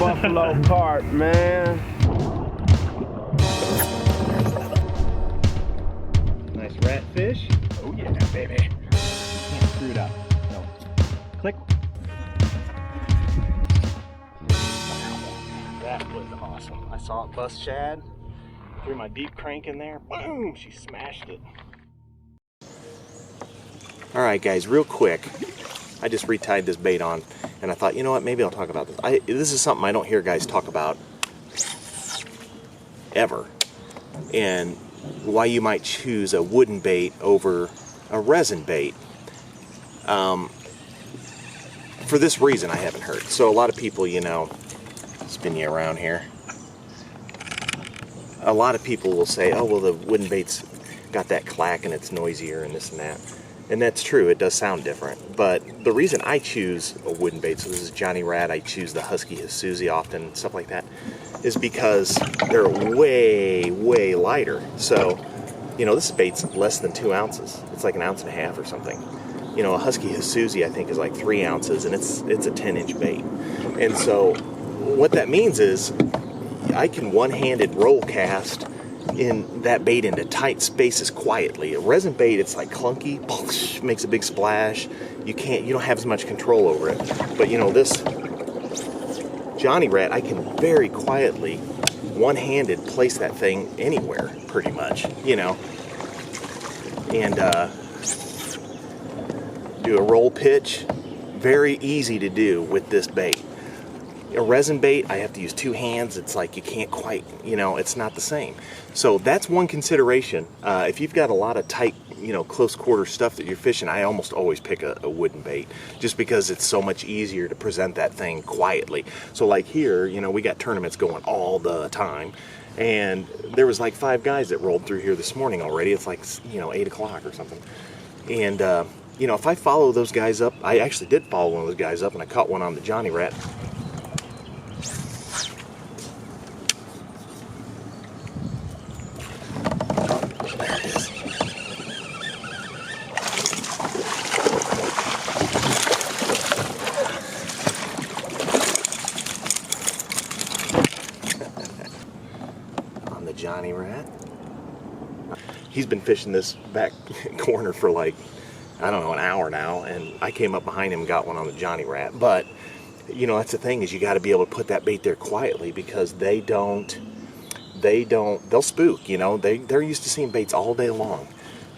buffalo carp, man. Nice rat fish. Oh yeah, baby. Can't screw it up. No. Click. That was awesome. I saw it bust shad. Threw my deep crank in there. Boom! She smashed it. Alright guys, real quick. I just retied this bait on and I thought, you know what, maybe I'll talk about this. This is something I don't hear guys talk about ever. And why you might choose a wooden bait over a resin bait. For this reason I haven't heard. So a lot of people, you know, spin you around here. A lot of people will say, oh well, the wooden bait's got that clack and it's noisier and this and that. And that's true, it does sound different. But the reason I choose a wooden bait, so this is Johnny Rat, I choose the Husky Hisuzi often, stuff like that, is because they're way, way lighter. So, you know, this bait's less than 2 ounces. It's like 1.5 ounces or something. You know, a Husky Hisuzi I think is like 3 ounces, and it's a 10-inch bait. And so what that means is I can one-handed roll cast in that bait into tight spaces quietly. A resin bait, it's like clunky, makes a big splash. You don't have as much control over it. But you know, this Johnny Rat, I can very quietly, one-handed place that thing anywhere, pretty much, you know. And do a roll pitch, very easy to do with this bait. A resin bait, I have to use 2 hands. It's like you can't quite, you know, it's not the same. So that's one consideration. If you've got a lot of tight, you know, close quarter stuff that you're fishing, I almost always pick a wooden bait just because it's so much easier to present that thing quietly. So like here, you know, we got tournaments going all the time. And there was like 5 guys that rolled through here this morning already. It's like, you know, 8 o'clock or something. And, you know, if I follow those guys up, I actually did follow one of those guys up and I caught one on the Johnny Rat. Johnny Rat. He's been fishing this back corner for like, I don't know, an hour now, and I came up behind him and got one on the Johnny Rat. But you know, that's the thing, is you got to be able to put that bait there quietly, because they'll spook, you know. They're used to seeing baits all day long.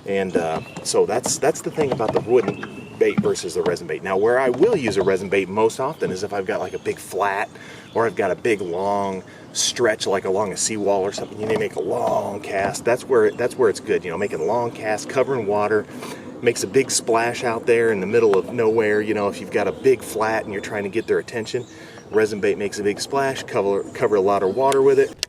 And so that's the thing about the wooden bait versus the resin bait. Now, where I will use a resin bait most often is if I've got like a big flat, or I've got a big long stretch like along a seawall or something. You need to make a long cast. That's where it's good, you know, making a long cast, covering water, makes a big splash out there in the middle of nowhere. You know, if you've got a big flat and you're trying to get their attention, resin bait makes a big splash, cover a lot of water with it.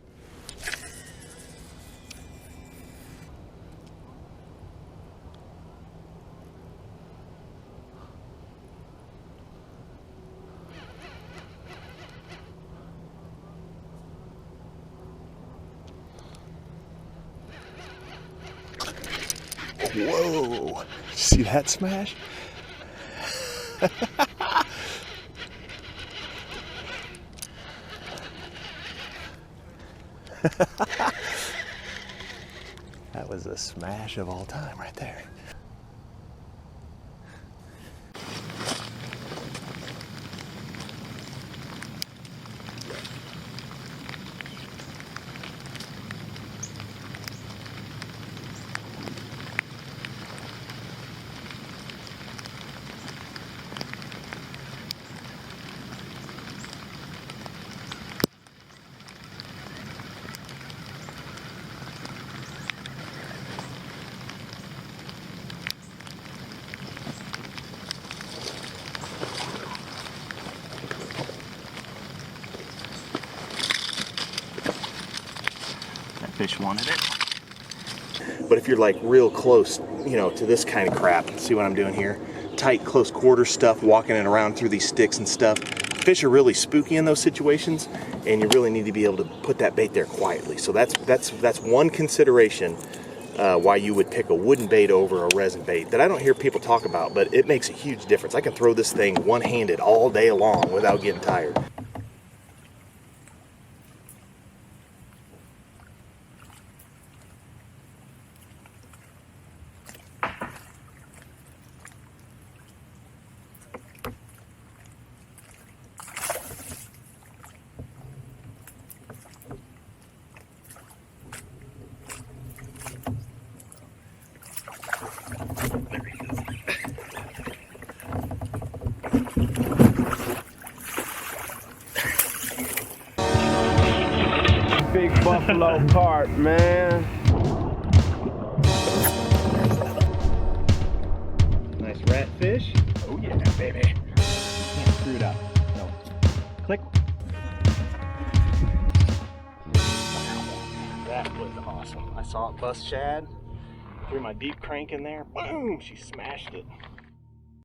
Whoa! See that smash? That was the smash of all time right there. Fish wanted it. But if you're like real close, you know, to this kind of crap, see what I'm doing here? Tight, close quarter stuff, walking it around through these sticks and stuff. Fish are really spooky in those situations, and you really need to be able to put that bait there quietly. So that's one consideration why you would pick a wooden bait over a resin bait that I don't hear people talk about, but it makes a huge difference. I can throw this thing one-handed all day long without getting tired. Big buffalo carp, man. Nice rat fish. Oh yeah, baby. Can't screw it up. No. Click. That was awesome. I saw it bust shad. Threw my deep crank in there. Boom! She smashed it.